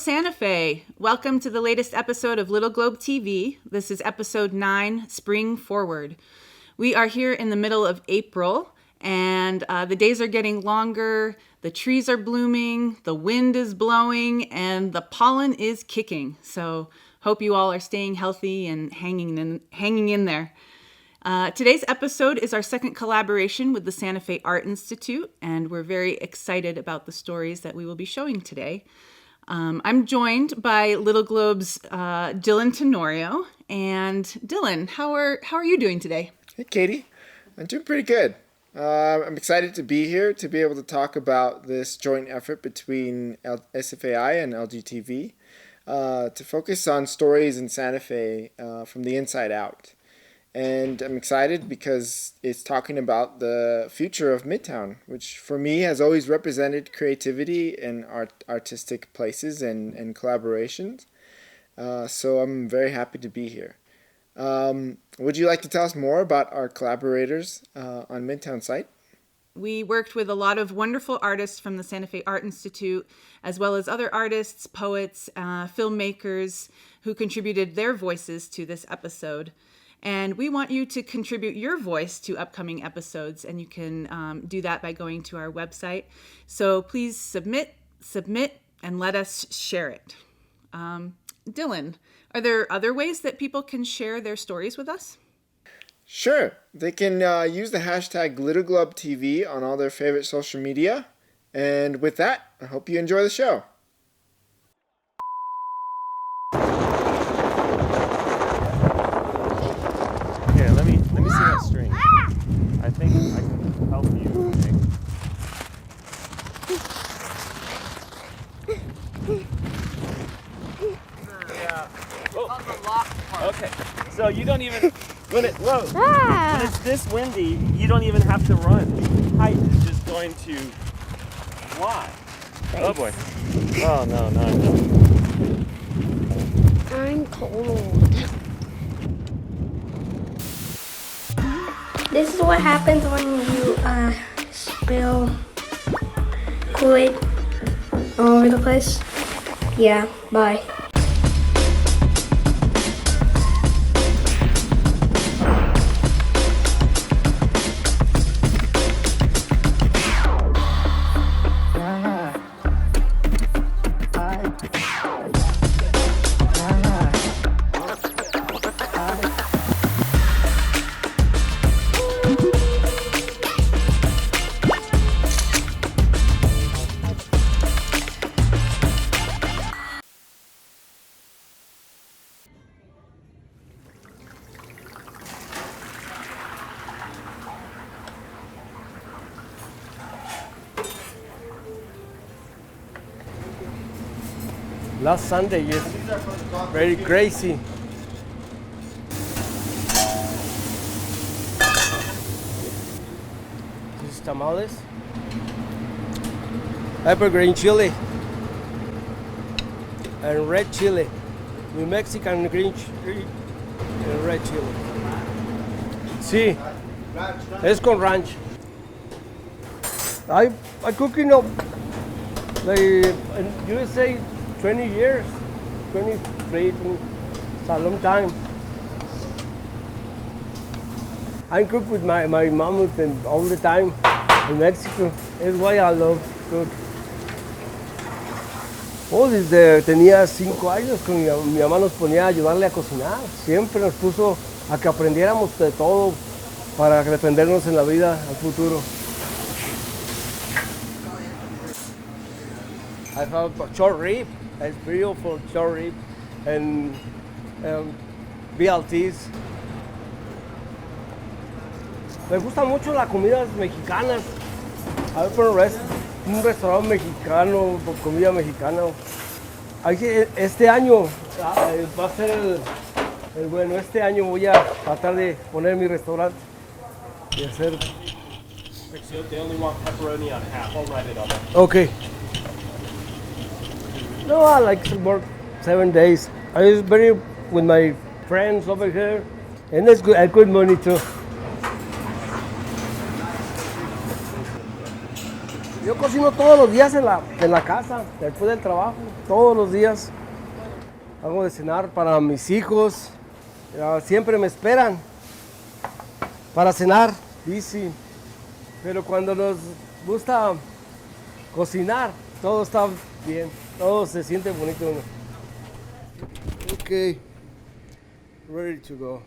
Santa Fe. Welcome to the latest episode of Little Globe TV. This is episode 9, Spring Forward. We are here in the middle of April, and the days are getting longer, the trees are blooming, the wind is blowing, and the pollen is kicking. So hope you all are staying healthy and hanging in there. Today's episode is our second collaboration with the Santa Fe Art Institute, and we're very excited about the stories that we will be showing today. I'm joined by Little Globe's Dylan Tenorio. And Dylan, how are you doing today? Hey, Katie. I'm doing pretty good. I'm excited to be here to be able to talk about this joint effort between SFAI and LGTV to focus on stories in Santa Fe from the inside out. And I'm excited because it's talking about the future of Midtown, which for me has always represented creativity and artistic places and collaborations. So I'm very happy to be here. Would you like to tell us more about our collaborators on Midtown site? We worked with a lot of wonderful artists from the Santa Fe Art Institute, as well as other artists, poets, filmmakers who contributed their voices to this episode. And we want you to contribute your voice to upcoming episodes, and you can do that by going to our website. So please submit, and let us share it. Dylan, are there other ways that people can share their stories with us? Sure. They can use the hashtag LittleGlobeTV on all their favorite social media. And with that, I hope you enjoy the show. Here, let me see that string. I think I can help you. On the locked part. Okay, so you don't even, when it's this windy, you don't even have to run. Height is just going to fly. Oh boy. Oh no. I'm cold. This is what happens when you spill Kool-Aid all over the place. Yeah, bye. Last Sunday is very crazy. This is tamales, evergreen chili, and red chili. New Mexican green chili and red chili. Sí, es con ranch. I cooking up like in USA 20 years, 23, it's a long time. I cook with my mom all the time in Mexico. That's why I love cook. Desde tenía 5 años, mi mamá nos ponía a ayudarle a cocinar. Siempre nos puso a que aprendiéramos de todo para defendernos en la vida al futuro. I have short rib. It's beautiful short rib and BLTs. Me gusta mucho las comidas mexicanas. A ver, por un restaurante mexicano, por comida mexicana. Este año va a ser el bueno. Este año voy a tratar de poner mi restaurante y hacer. They only want pepperoni on half. I'll write it on it. Okay. No, I like to work 7 days. I was very with my friends over here, and it's good. I good money too. Yo cocino todos los días en la casa, después del trabajo, todos los días. Hago de cenar para mis hijos, siempre me esperan para cenar, sí. Pero cuando nos gusta cocinar, todo está bien, todo se siente bonito. Okay, ready to go.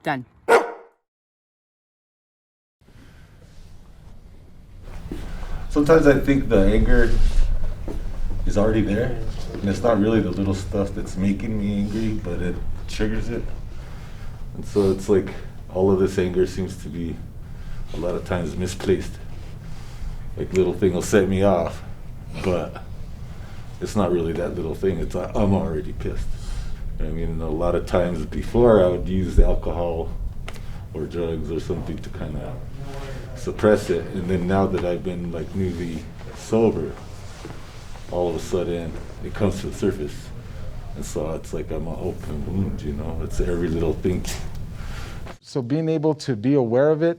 Done. Sometimes I think the anger is already there, and it's not really the little stuff that's making me angry, but it triggers it. And so it's like all of this anger seems to be a lot of times misplaced. Like little thing will set me off, but it's not really that little thing. It's I'm already pissed. I mean, a lot of times before I would use alcohol or drugs or something to kind of suppress it, and then now that I've been like newly sober, all of a sudden it comes to the surface, and so it's like I'm an open wound, you know. It's every little thing. So being able to be aware of it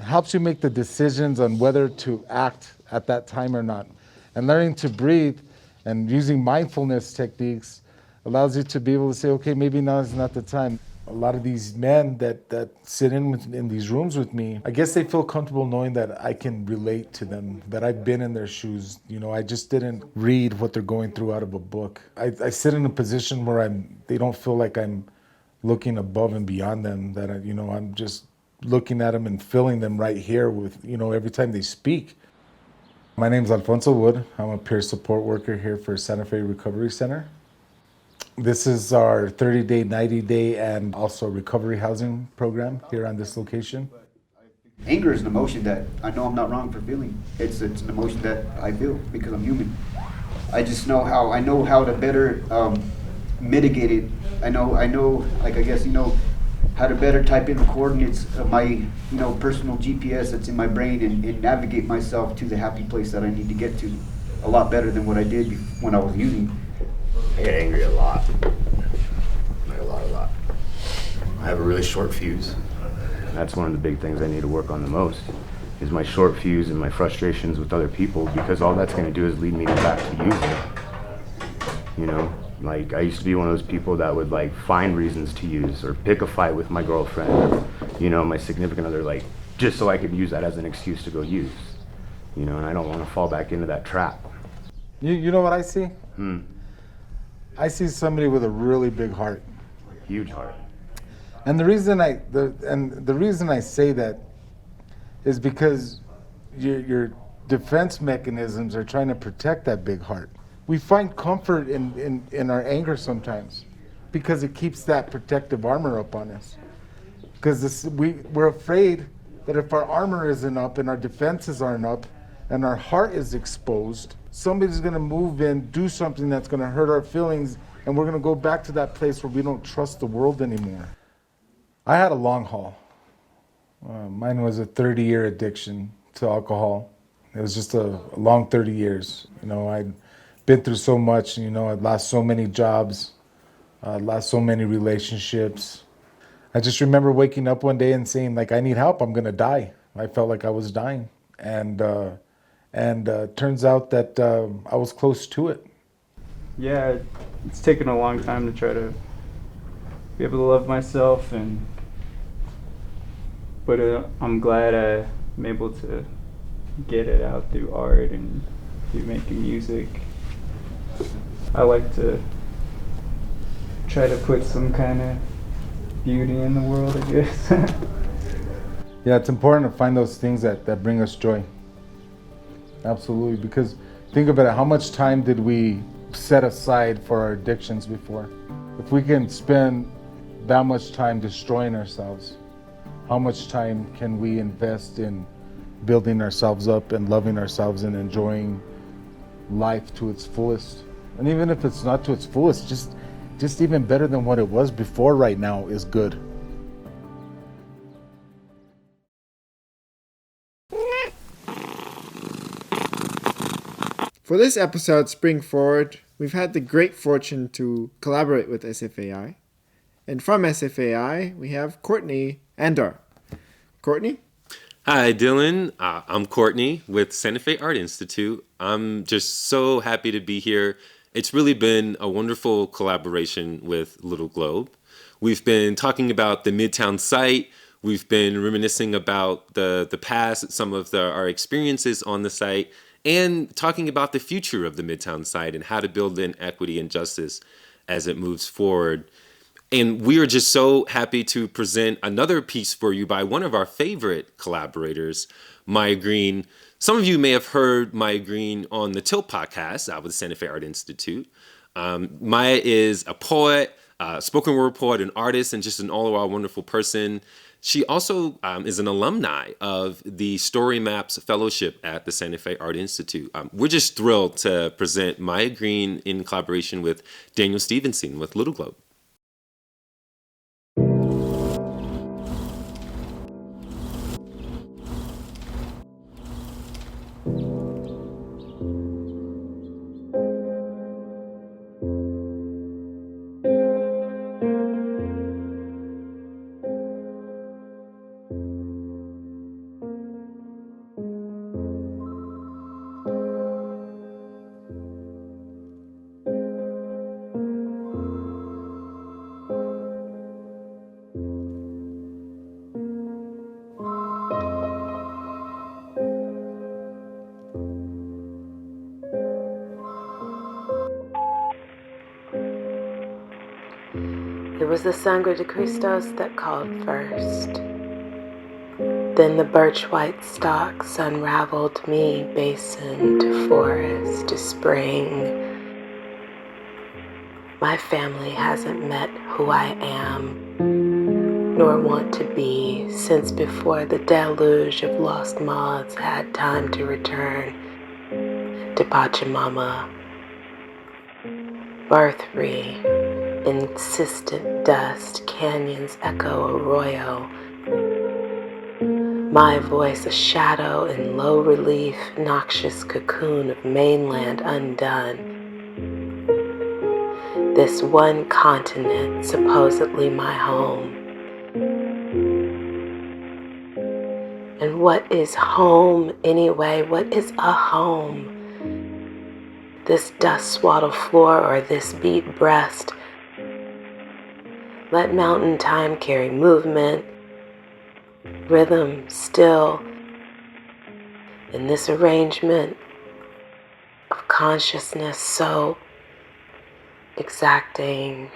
helps you make the decisions on whether to act at that time or not. And learning to breathe and using mindfulness techniques allows you to be able to say, okay, maybe now is not the time. A lot of these men that sit in these rooms with me, I guess they feel comfortable knowing that I can relate to them, that I've been in their shoes. You know, I just didn't read what they're going through out of a book. I sit in a position where they don't feel like I'm looking above and beyond them, that I'm just looking at them and feeling them right here with, every time they speak. My name's Alfonso Wood. I'm a peer support worker here for Santa Fe Recovery Center. This is our 30-day, 90-day, and also recovery housing program here on this location. Anger is an emotion that I know I'm not wrong for feeling. It's an emotion that I feel because I'm human. I just know how to better mitigate it. I know, like I guess, how to better type in the coordinates of my, personal GPS that's in my brain and navigate myself to the happy place that I need to get to a lot better than what I did when I was using. I get angry a lot. Like a lot. I have a really short fuse. That's one of the big things I need to work on the most, is my short fuse and my frustrations with other people, because all that's going to do is lead me back to using. Like I used to be one of those people that would like find reasons to use or pick a fight with my girlfriend or, my significant other, like just so I could use that as an excuse to go use. And I don't want to fall back into that trap. You know what I see? I see somebody with a really big heart. Huge heart. And the reason I say that is because your defense mechanisms are trying to protect that big heart. We find comfort in our anger sometimes because it keeps that protective armor up on us. Because we're afraid that if our armor isn't up and our defenses aren't up and our heart is exposed, somebody's going to move in, do something that's going to hurt our feelings, and we're going to go back to that place where we don't trust the world anymore. I had a long haul. Mine was a 30-year addiction to alcohol. It was just a long 30 years. I'd been through so much. I'd lost so many jobs, lost so many relationships. I just remember waking up one day and saying, like, I need help. I'm going to die. I felt like I was dying. And turns out that I was close to it. Yeah, it's taken a long time to try to be able to love myself, but I'm glad I'm able to get it out through art and through making music. I like to try to put some kind of beauty in the world, I guess. Yeah, it's important to find those things that bring us joy. Absolutely, because think about it, how much time did we set aside for our addictions before? If we can spend that much time destroying ourselves, how much time can we invest in building ourselves up and loving ourselves and enjoying life to its fullest? And even if it's not to its fullest, just just even better than what it was before right now is good. For this episode, Spring Forward, we've had the great fortune to collaborate with SFAI. And from SFAI, we have Courtney Andar. Courtney? Hi, Dylan. I'm Courtney with Santa Fe Art Institute. I'm just so happy to be here. It's really been a wonderful collaboration with Little Globe. We've been talking about the Midtown site. We've been reminiscing about the past, some of our experiences on the site, and talking about the future of the Midtown site and how to build in equity and justice as it moves forward. And we are just so happy to present another piece for you by one of our favorite collaborators, Maya Green. Some of you may have heard Maya Green on the Tilt podcast out with the Santa Fe Art Institute. Maya is a poet, spoken word poet, an artist, and just an all-around wonderful person. She also is an alumni of the Story Maps Fellowship at the Santa Fe Art Institute. We're just thrilled to present Maya Green in collaboration with Daniel Stevenson with Little Globe. It was the Sangre de Cristos that called first. Then the birch white stalks unraveled me, basin to forest to spring. My family hasn't met who I am, nor want to be, since before the deluge of lost moths had time to return to Pachamama. Birthry, insistent dust, canyons echo arroyo. My voice a shadow in low relief, noxious cocoon of mainland undone. This one continent, supposedly my home. And what is home anyway? What is a home? This dust-swaddled floor or this beat breast? Let mountain time carry movement, rhythm still in this arrangement of consciousness so exacting.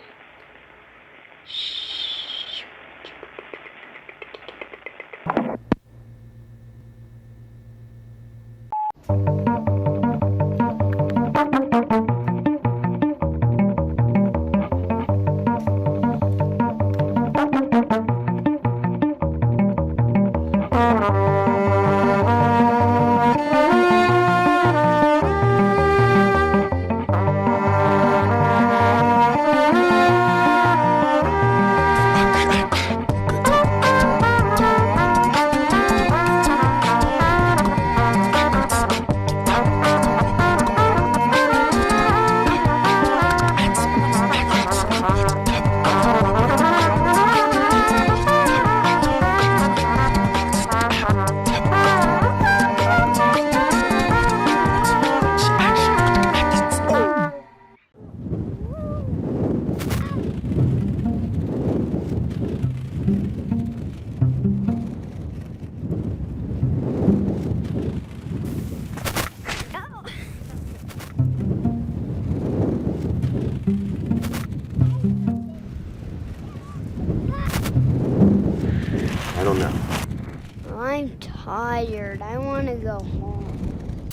I'm tired. I want to go home.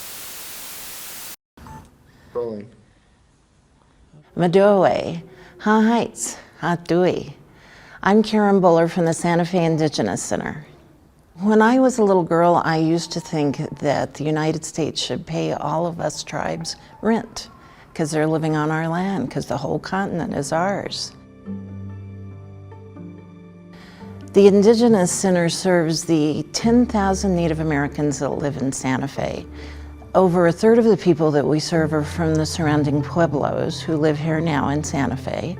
Rolling. Madoe, Ha Heights, Ha Dui. I'm Karen Buller from the Santa Fe Indigenous Center. When I was a little girl, I used to think that the United States should pay all of us tribes rent because they're living on our land, because the whole continent is ours. The Indigenous Center serves the 10,000 Native Americans that live in Santa Fe. Over a third of the people that we serve are from the surrounding pueblos who live here now in Santa Fe.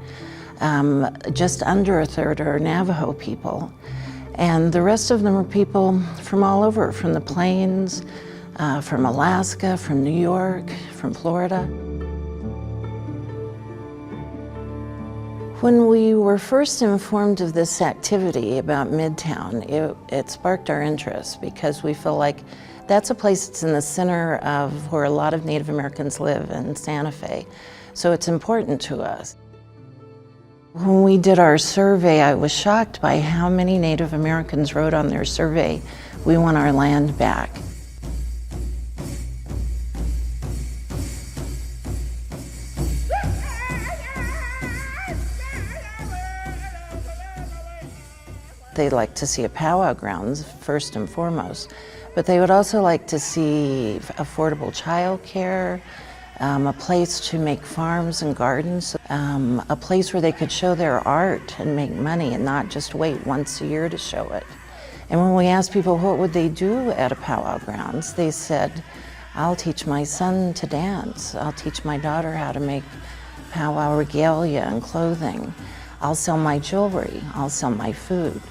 Just under a third are Navajo people. And the rest of them are people from all over, from the plains, from Alaska, from New York, from Florida. When we were first informed of this activity about Midtown, it sparked our interest because we feel like that's a place that's in the center of where a lot of Native Americans live in Santa Fe. So it's important to us. When we did our survey, I was shocked by how many Native Americans wrote on their survey, "We want our land back." They'd like to see a powwow grounds first and foremost, but they would also like to see affordable childcare, a place to make farms and gardens, a place where they could show their art and make money and not just wait once a year to show it. And when we asked people what would they do at a powwow grounds, they said, "I'll teach my son to dance. I'll teach my daughter how to make powwow regalia and clothing. I'll sell my jewelry. I'll sell my food."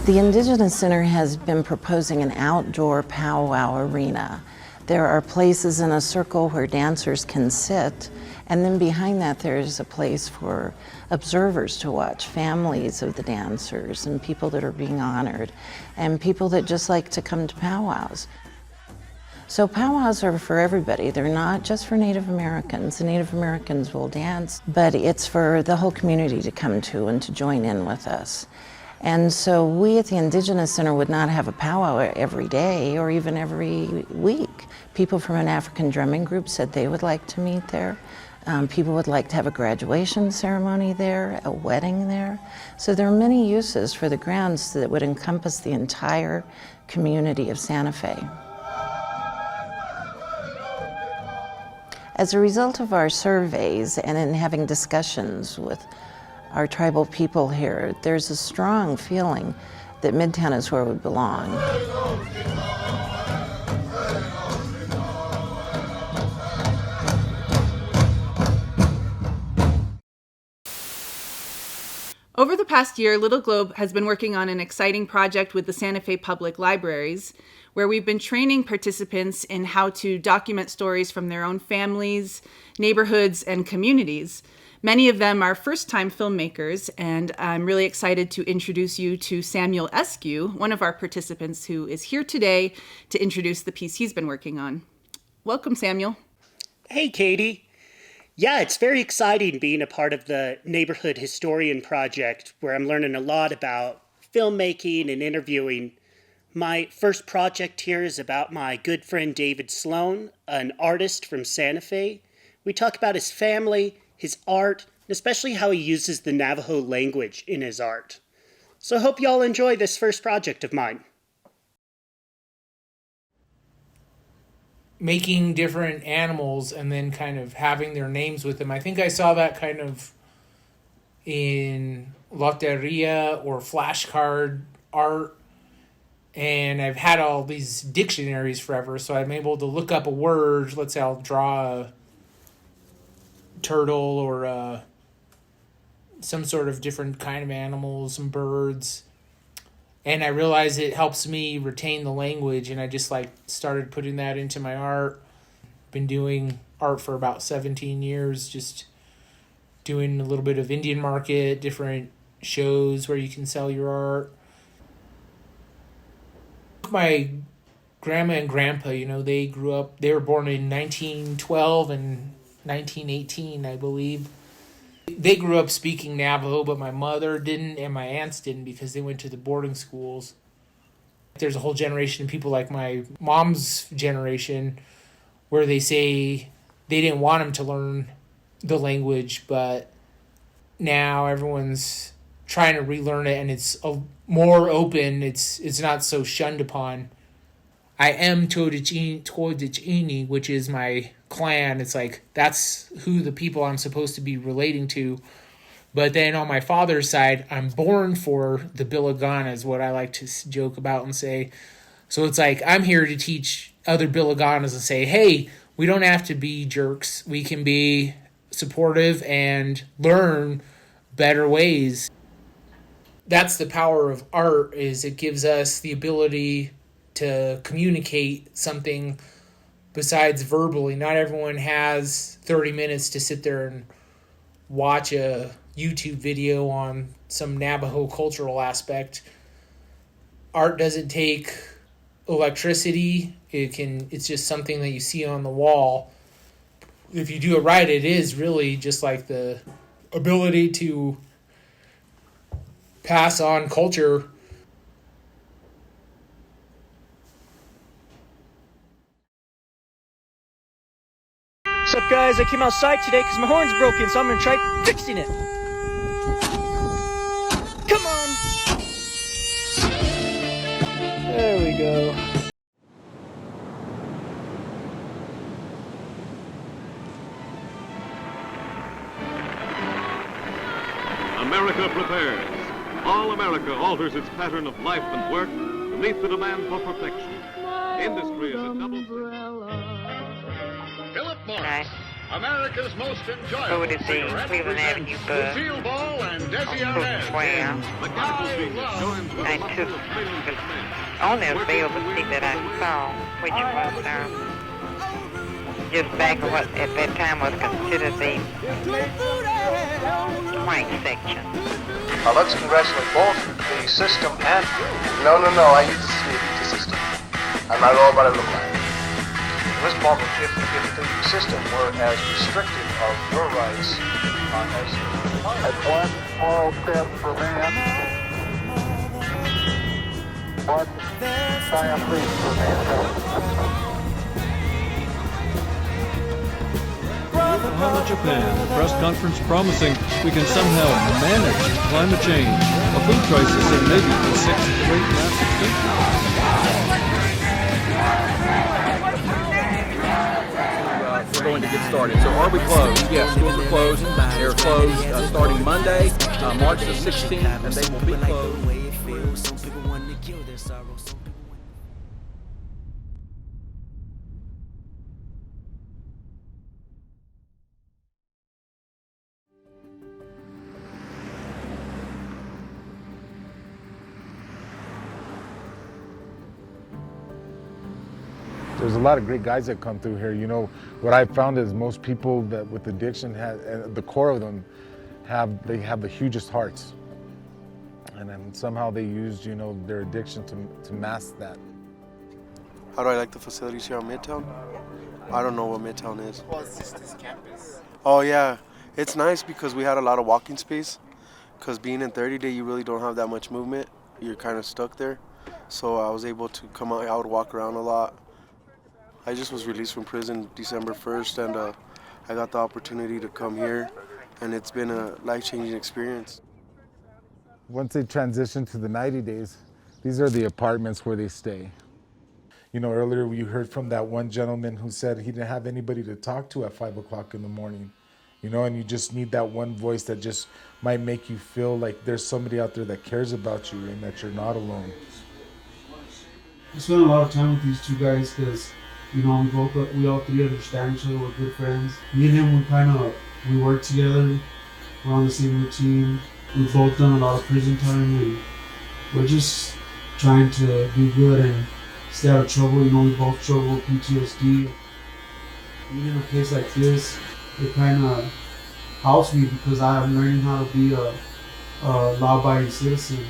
The Indigenous Center has been proposing an outdoor powwow arena. There are places in a circle where dancers can sit, and then behind that there's a place for observers to watch, families of the dancers and people that are being honored, and people that just like to come to powwows. So powwows are for everybody. They're not just for Native Americans. The Native Americans will dance, but it's for the whole community to come to and to join in with us. And so we at the Indigenous Center would not have a powwow every day or even every week. People from an African drumming group said they would like to meet there. People would like to have a graduation ceremony there, a wedding there. So there are many uses for the grounds that would encompass the entire community of Santa Fe. As a result of our surveys and in having discussions with our tribal people here, there's a strong feeling that Midtown is where we belong. Over the past year, Little Globe has been working on an exciting project with the Santa Fe Public Libraries, where we've been training participants in how to document stories from their own families, neighborhoods, and communities. Many of them are first-time filmmakers, and I'm really excited to introduce you to Samuel Eskew, one of our participants who is here today to introduce the piece he's been working on. Welcome, Samuel. Hey, Katie. Yeah, it's very exciting being a part of the Neighborhood Historian Project, where I'm learning a lot about filmmaking and interviewing. My first project here is about my good friend David Sloan, an artist from Santa Fe. We talk about his family, his art, and especially how he uses the Navajo language in his art. So I hope you all enjoy this first project of mine. Making different animals and then kind of having their names with them. I think I saw that kind of in Loteria or flashcard art. And I've had all these dictionaries forever, so I'm able to look up a word. Let's say I'll draw a turtle or some sort of different kind of animals, some birds. And I realize it helps me retain the language, and I just started putting that into my art. Been doing art for about 17 years, just doing a little bit of Indian market, different shows where you can sell your art. My grandma and grandpa, they were born in 1912 and 1918, I believe. They grew up speaking Navajo, but my mother didn't and my aunts didn't because they went to the boarding schools. There's a whole generation of people like my mom's generation where they say they didn't want them to learn the language, but now everyone's trying to relearn it and it's more open. It's not so shunned upon. I am Todechini, which is my clan. It's like, that's who the people I'm supposed to be relating to. But then on my father's side, I'm born for the Bilagana, is what I like to joke about and say. So it's like, I'm here to teach other Bilaganas and say, hey, we don't have to be jerks. We can be supportive and learn better ways. That's the power of art, is it gives us the ability to communicate something besides verbally. Not everyone has 30 minutes to sit there and watch a YouTube video on some Navajo cultural aspect. Art doesn't take electricity. It's just something that you see on the wall. If you do it right, it is really just like the ability to pass on culture. What's up, guys? I came outside today because my horn's broken, so I'm gonna try fixing it. Come on! There we go. America prepares. All America alters its pattern of life and work to meet the demand for perfection. Industry is a double... Philip Morris, America's most enjoyable cigarette, Cleveland Avenue bus. Lucille Ball and Desi Arnaz. I took the only available seat that I saw, which was just back of what at that time was considered the white section. Let's congratulate both the system and... No, I need to see the system. I'm not all about it look like. This moment, if the system were as restrictive of your rights as... That's one small step for man, one giant leap for mankind. Yokohama, Japan, a press conference promising we can somehow manage climate change, a food crisis, and maybe the sixth great mass extinction. We're going to get started. So are we closed? Yes, schools are closed. They're closed starting Monday, March the 16th, and they will be closed. There's a lot of great guys that come through here. You know, what I found is most people that with addiction have, the core of them have the hugest hearts. And then somehow they used, you know, their addiction to mask that. How do I like the facilities here on Midtown? I don't know what Midtown is. Well, it's just this campus. Oh yeah, it's nice because we had a lot of walking space. Because being in 30 Day, you really don't have that much movement. You're kind of stuck there. So I was able to come out. I would walk around a lot. I just was released from prison December 1st, and I got the opportunity to come here, and it's been a life-changing experience. Once they transition to the 90 days, these are the apartments where they stay. You know, earlier you heard from that one gentleman who said he didn't have anybody to talk to at 5 o'clock in the morning. You know, and you just need that one voice that just might make you feel like there's somebody out there that cares about you and that you're not alone. I spent a lot of time with these two guys because, you know, we all three understand each other. We're good friends. Me and him, we work together. We're on the same routine. We've both done a lot of prison time, and we're just trying to do good and stay out of trouble. You know, we both struggle with PTSD. Even in a place like this, it kind of helps me because I'm learning how to be a law-abiding citizen.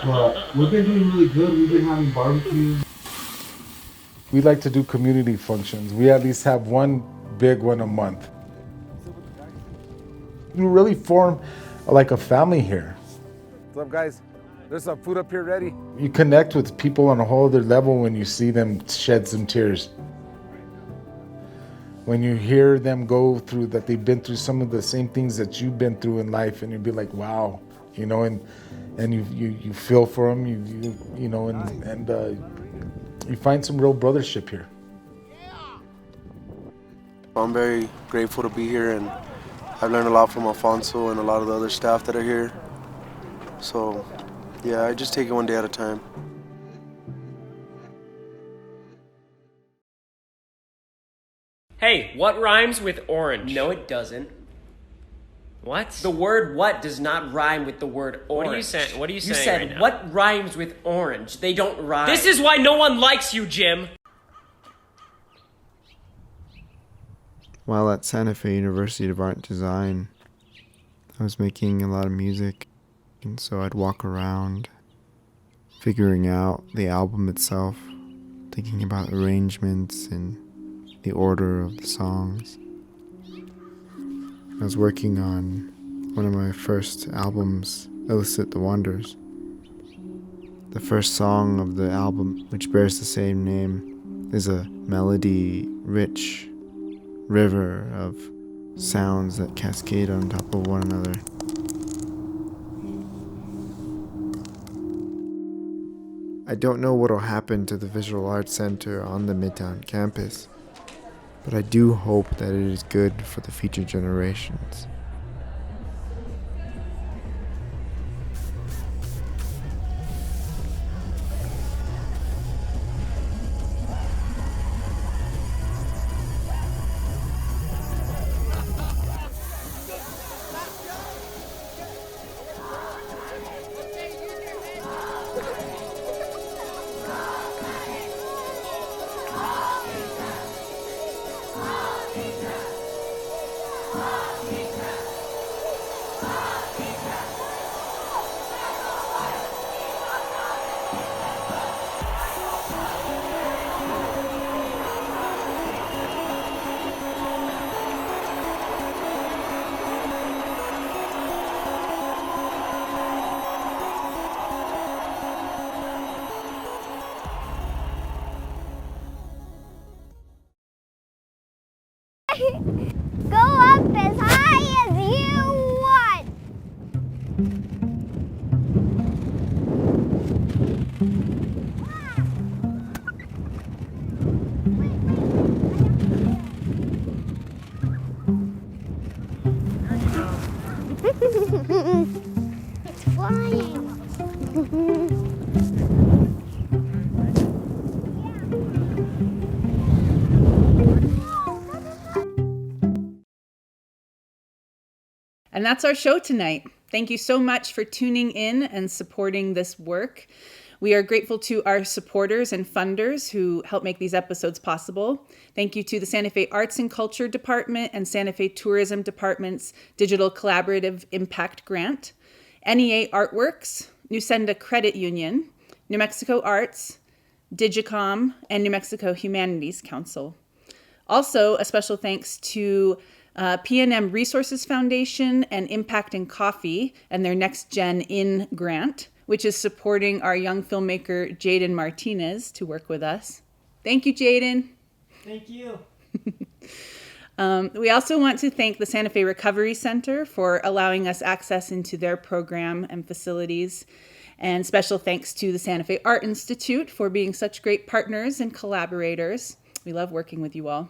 But we've been doing really good. We've been having barbecues. We like to do community functions. We at least have one big one a month. You really form like a family here. What's up, guys? There's some food up here ready. You connect with people on a whole other level when you see them shed some tears. when you hear them go through that, they've been through some of the same things that you've been through in life, and you'd be like, wow, you know, and you feel for them, you know, and you find some real brothership here. I'm very grateful to be here, and I've learned a lot from Alfonso and a lot of the other staff that are here. So, yeah, I just take it one day at a time. Hey, what rhymes with orange? No, it doesn't. What? The word what does not rhyme with the word orange. What are you saying? What are you saying You said, right now? what rhymes with orange? They don't rhyme. This is why no one likes you, Jim. While at Santa Fe University of Art and Design, I was making a lot of music, and so I'd walk around figuring out the album itself, thinking about arrangements and the order of the songs. I was working on one of my first albums, Illicit the Wonders. The first song of the album, which bears the same name, is a melody-rich river of sounds that cascade on top of one another. I don't know what will happen to the Visual Arts Center on the Midtown campus, but I do hope that it is good for the future generations. Go up as high as you want. It's flying. And that's our show tonight. Thank you so much for tuning in and supporting this work. We are grateful to our supporters and funders who help make these episodes possible. Thank you to the Santa Fe Arts and Culture Department and Santa Fe Tourism Department's Digital Collaborative Impact Grant, NEA Artworks, New Senda Credit Union, New Mexico Arts, Digicom, and New Mexico Humanities Council. Also, a special thanks to PNM Resources Foundation and Impact and Coffee and their Next Gen In grant, which is supporting our young filmmaker Jaden Martinez to work with us. Thank you, Jaden. Thank you. We also want to thank the Santa Fe Recovery Center for allowing us access into their program and facilities. And special thanks to the Santa Fe Art Institute for being such great partners and collaborators. We love working with you all.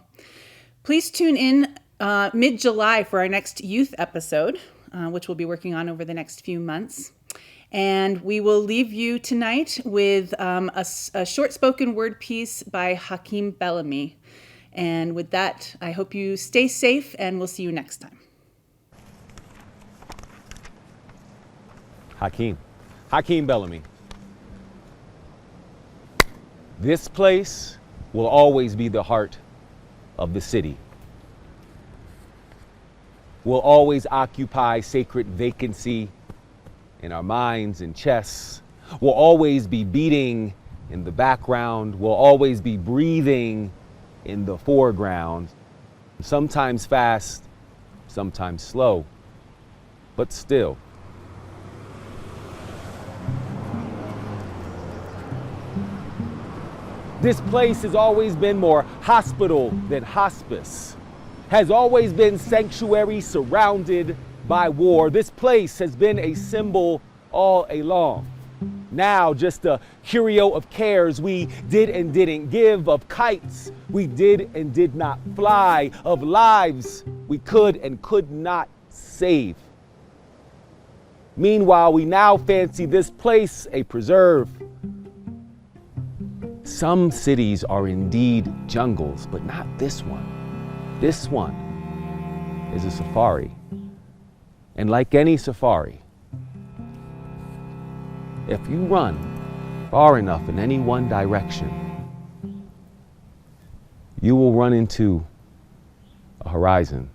Please tune in mid-July for our next youth episode, which we'll be working on over the next few months. And we will leave you tonight with a short spoken word piece by Hakeem Bellamy. And with that, I hope you stay safe, and we'll see you next time. Hakeem Bellamy. This place will always be the heart of the city. Will always occupy sacred vacancy in our minds and chests. Will always be beating in the background. Will always be breathing in the foreground. Sometimes fast, sometimes slow, but still. This place has always been more hospital than hospice. has always been sanctuary surrounded by war. This place has been a symbol all along. Now just a curio of cares we did and didn't give, of kites we did and did not fly, of lives we could and could not save. Meanwhile, we now fancy this place a preserve. Some cities are indeed jungles, but not this one. This one is a safari. And like any safari, if you run far enough in any one direction, you will run into a horizon.